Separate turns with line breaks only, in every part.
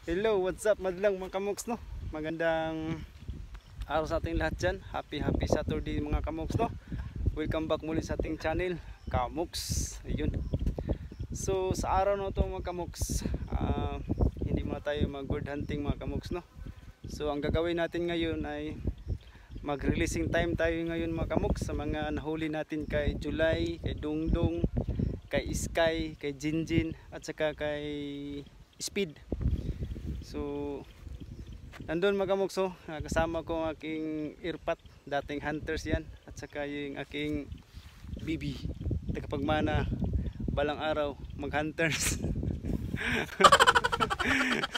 Hello, what's up madlang mga kamoks no? Magandang araw sa ating lahat dyan. Happy Saturday mga kamoks no? Welcome back muli sa ating channel, Kamoks. Ayun. So sa araw na ito mga kamoks, hindi muna tayo mag bird hunting mga kamoks no? So ang gagawin natin ngayon ay mag-releasing time tayo ngayon mga kamoks sa mga nahuli natin kay July, kay Dongdong, kay Sky, kay Jinjin at saka kay Speed. So nandun mga kamoks, kasama ko ang aking earpat, dating hunters yan, at saka yung aking bibi, tagapagmana balang araw mag hunters.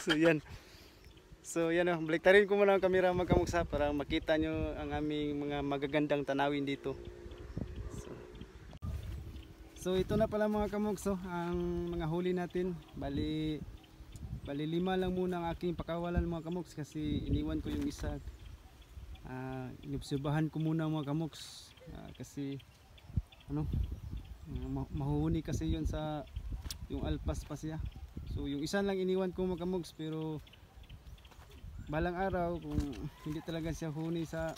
So yan baliktarin ko muna ang kamera mga kamoks para makita nyo ang aming mga magagandang tanawin dito. So ito na pala mga kamoks, ang mga huli natin. Bali 5 lang muna ang aking pakawalan mga kamoks kasi iniwan ko yung isa. Inobserbahan ko muna mga kamoks kasi mahuhuni kasi yun sa yung alpas pa siya. So yung isa lang iniwan ko mga kamoks, pero balang araw kung hindi talaga siya huni sa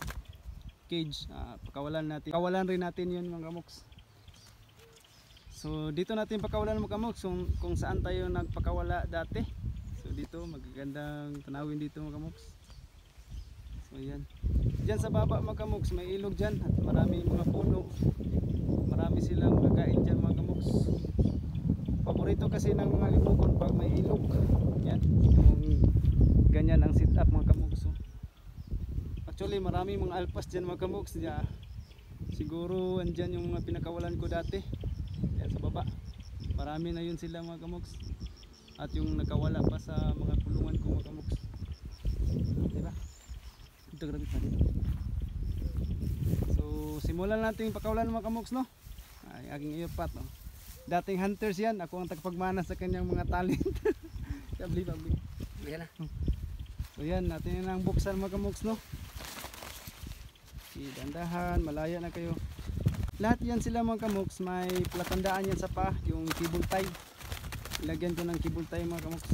cage, pakawalan natin. Pakawalan rin natin yun mga kamoks. So dito natin pakawalan mga kamoks kung saan tayo nagpakawala dati. So dito magagandang tanawin dito mga kamoks. So yan. Diyan sa baba mga kamoks may ilog dyan at marami mga puno. Marami silang magkain dyan mga kamoks. Paborito kasi ng mga limugon pag may ilog. Yan. Ganyan ang sit up mga kamoks. So, actually marami mga alpas dyan mga kamoks. Siguro andyan yung mga pinakawalan ko dati. Yan sa baba. Marami na yun sila mga kamoks. At yung nakawala pa sa mga kulungan ko mga kamoks. Diba? Ito grabe pa dito. So simulan natin yung pakawalan mga kamoks no. Ay aking earpat no. Dating hunters yan. Ako ang tagapagmana sa kanyang mga talent. Pabli. Yan na. So yan, natin na ang buksan mga kamoks no. Dandahan, malaya na kayo. Lahat yan sila mga kamoks, may palatandaan yan sa pa, yung cable tie. Ilagyan ko ng cable tie mga kamoks.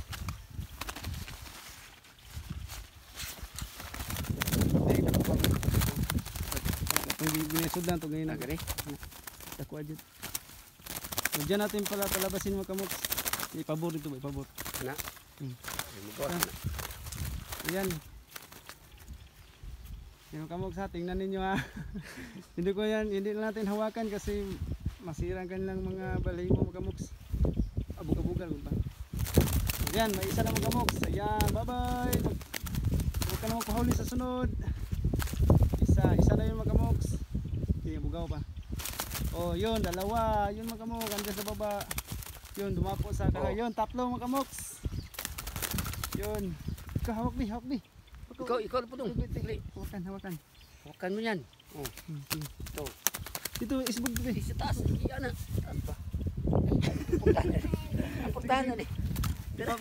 Itong binisod lang, itong ganyan na gari. Takwa dyan. Diyan natin pala palabasin mga kamoks. Ipabor dito ba, ipabor. Na? Ayan. Yung kamoks tingnan ninyo ha. Hindi na natin hawakan kasi masirang kanilang mga balahibo mga kamoks. Abog-abogan ba? Ayan, may isa na mga kamoks. Ayan, bye bye. Huwag ka naman kuhuli sa sunod. Isa na yun mga kamoks. Okay, bugaw pa. Oh, yun, dalawa. Yun mga kamoks, andyan sa baba. Yun, dumapo sa kala. Yun, tatlo mga kamoks. Yun. Hawak di. Ikaw na po dong. Hawakan. Hawakan mo yan. Oh. Ito. Dito, isbog dito. Sa taas. Iyan na. Taas pa. Aportahan na.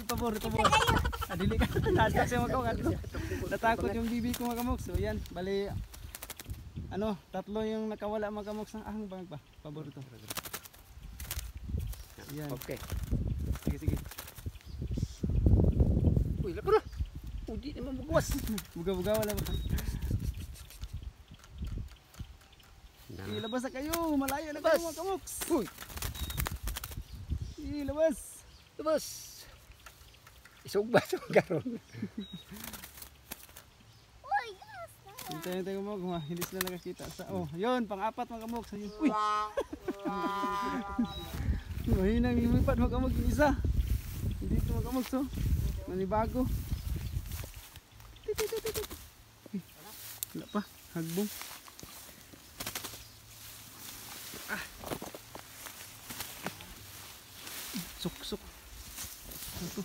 Pabor. Dili ka. Natak siya mga kamoks. Natakot yung bibi ko mga kamoks. So yan. Bali, tatlo yung nakawala mga kamoks. Ahang bangag pa. Pabor ito. Yan. Okay. Sige. Uy, lako na. Hindi naman bugas. Buga wala ba? Ilabas na kayo. Malayo na kayo mga kamoks. Uy. Ilabas. Isugba sa garon. Uy, gas. Hintay ko mo. Hindi sila nakakita. Yun. Pang-apat mga kamoks. Uy. Mahinang lumipat mga kamoks. Yung isa. Hindi ito mga kamoks. Manibago. Wala pa, hagbong. Suk. Ito.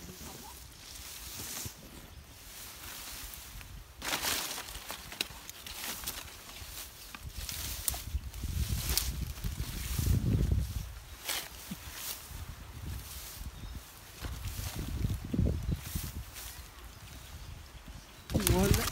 Wala.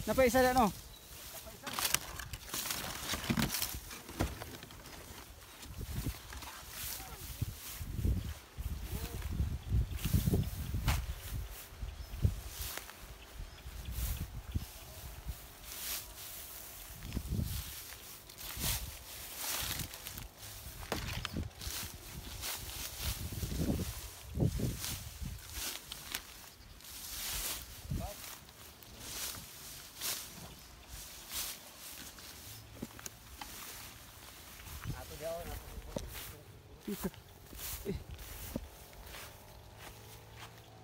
Napaisa na no?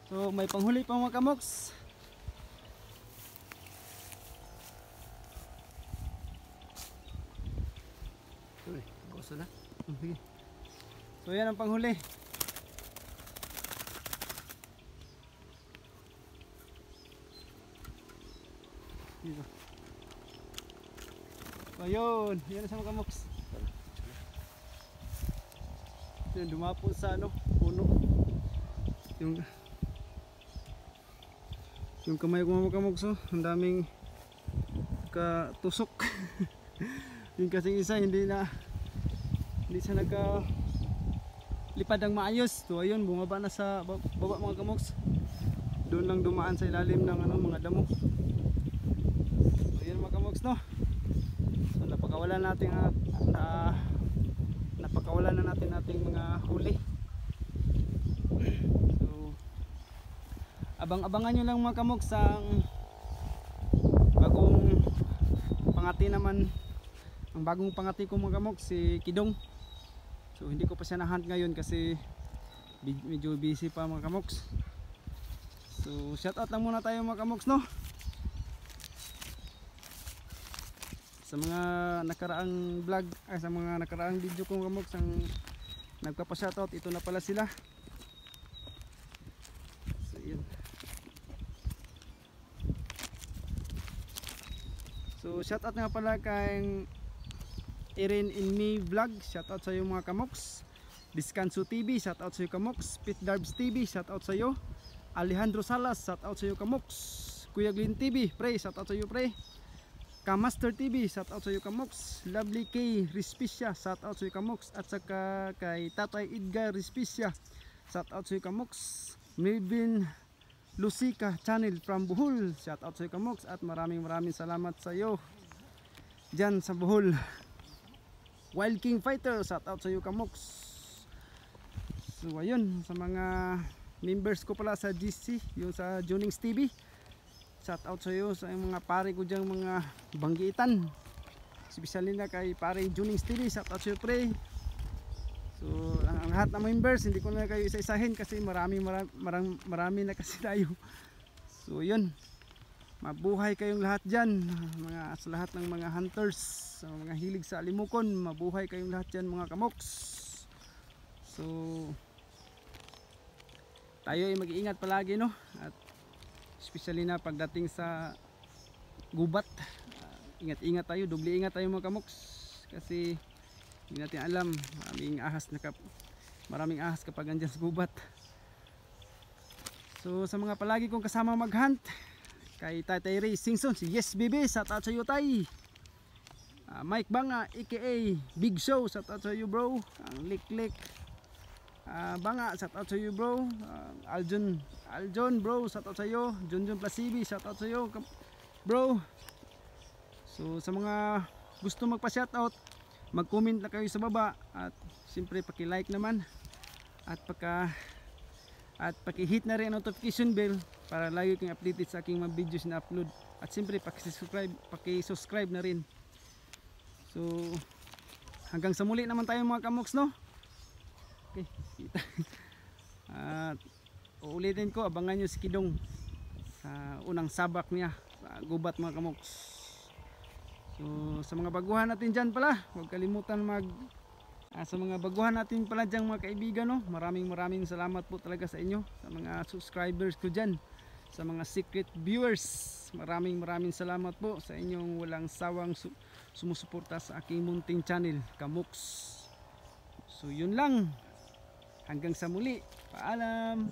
So may panghuli pa mga kamoks. Uy, gusto na. Sige. So yan ang panghuli. Dito. So yun, yan na sa mga kamoks. Yan, dumapo sa ano, puno. Yung kamay ko mga kamoks, oh, ang daming katusok. Yung kasing isa hindi siya lipad ang maayos. So ayun, bumaba na sa baba mga kamoks. Doon lang dumaan sa ilalim ng ano, mga damo. So ayun mga kamoks, no. So napakawalan na natin ating mga huli. So abang-abangan nyo lang mga kamoks ang bagong pangati naman. Ang bagong pangati ko mga kamoks, si Kidong. So hindi ko pa siya na-hunt ngayon kasi medyo busy pa mga kamoks. So shout out lang muna tayo mga kamoks, no. Sa mga nakaraang vlog, sa mga nakaraang video ko mga kamoks, ang nagpapa-shoutout, ito na pala sila. So yun. So shoutout nga pala kay Erin in Me Vlog, shoutout sa iyo mga kamoks. Discanso TV, shoutout sa iyo kamoks. Pit Darbs TV, shoutout sa iyo. Alejandro Salas, shoutout sa iyo kamoks. Kuya Glenn TV, pre, shoutout sa iyo pre. Kamaster TV, shoutout sa iyo kamoks. Lovely K Respicia, shoutout sa iyo kamoks. At saka kay Tatay Edgar Respicia, shoutout sa iyo kamoks. Melvin Lucica Channel from Bohol, shoutout sa iyo kamoks. At maraming salamat sa iyo dyan sa Bohol. Wild King Fighter, shoutout sa iyo kamoks. So ayun, sa mga members ko pala sa GC, yung sa Junings TV, shoutout sa iyo, sa mga pare ko dyan, mga banggitan, especially na kay pare Junings TV, shoutout sa iyo pre. So ang lahat ng members, hindi ko na kayo isa-isahin kasi marami na kasi tayo. So yun, mabuhay kayong lahat dyan, sa lahat ng mga hunters, sa mga hilig sa alimukon, mabuhay kayong lahat dyan mga kamoks. So tayo ay mag-iingat palagi, no, at especially na pagdating sa gubat, ingat-ingat tayo, doble ingat tayo mga kamoks, kasi hindi natin alam, maraming ahas kapag andyan sa gubat. So sa mga palagi kong kasama mag-hunt, kay Tatay Ray Singson, si Yes Baby, shoutout sa iyo tay. Mike Banga aka Big Show, shoutout sa iyo bro. Ang Lik Banga, shoutout sa iyo bro. Aljon bro, shoutout sa iyo. Junjun Plasibi, shoutout sa iyo bro. So sa mga gusto magpa-shoutout, mag-comment lang kayo sa baba, at siyempre paki-like naman, at paki-hit na rin ang notification bell para lagi kang updated sa aking mga videos na upload, at siyempre paki-subscribe na rin. So hanggang sa muli naman tayo mga kamoks, no. Okay, kita. At uulitin ko, abangan nyo si Kidong sa unang sabak niya sa gubat mga kamoks. So sa mga baguhan natin dyan pala, huwag kalimutan sa mga baguhan natin pala dyan mga kaibigan, no, maraming salamat po talaga sa inyo, sa mga subscribers ko dyan, sa mga secret viewers, maraming salamat po sa inyong walang sawang sumusuporta sa aking munting channel Kamoks. So yun lang, hanggang sa muli, paalam.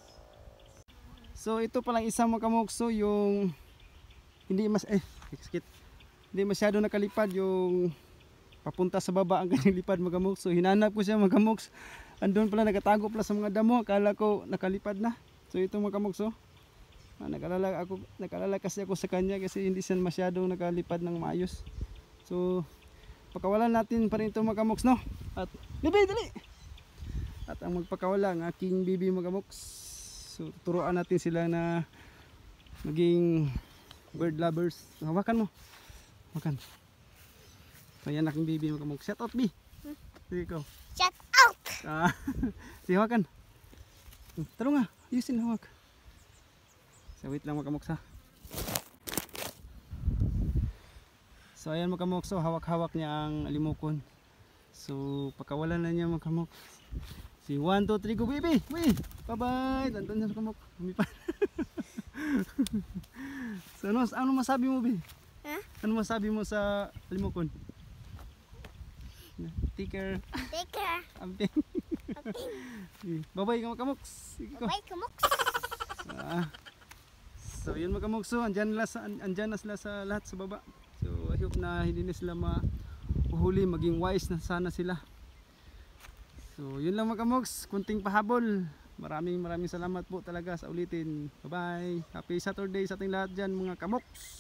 So ito palang isang mga kamoks, so yung sakit. Hindi masyado nakalipad yung papunta sa baba ang kanyang lipad mga kamoks. So hinanap ko siya mga kamoks. Andun pala nagatago pala sa mga damo. Akala ko nakalipad na. So ito mga kamoks oh. Nakalala kasi ako sa kanya kasi hindi siya masyadong nakalipad ng maayos. So pakawalan natin pa rin ito mga kamoks no. At bibi dali. At ang magpakawala ang aking bibi mga kamoks. So turuan natin sila na maging bird lovers. So, hawakan mo. Hawakan. So yan aking bibi mga kamoks. Shout out B. Sige ko.
Shout out.
Sige hawakan. Taro nga. Ayusin hawak. So wait lang mga kamoks ha. So ayan mga kamoks, so hawak-hawak niya ang alimokon. So pakawalan na niya mga kamoks. Si 1, 2, 3 go baby. Wait. Bye bye. Tantan niya sa kamok. Lumipan. So ano masabi mo be?
Huh?
Ano masabi mo sa alimokon? Take care.
Take care.
Amping. Bye bye mga kamoks. Sige ko.
Bye, kamok.
So yun mga kamoks, so andyan na sila sa lahat sa baba. So I hope na hindi na sila mahuhuli, maging wise na sana sila. So yun lang mga kamoks, kunting pahabol. Maraming salamat po talaga sa ulitin. Bye bye. Happy Saturday sa ating lahat dyan mga kamoks.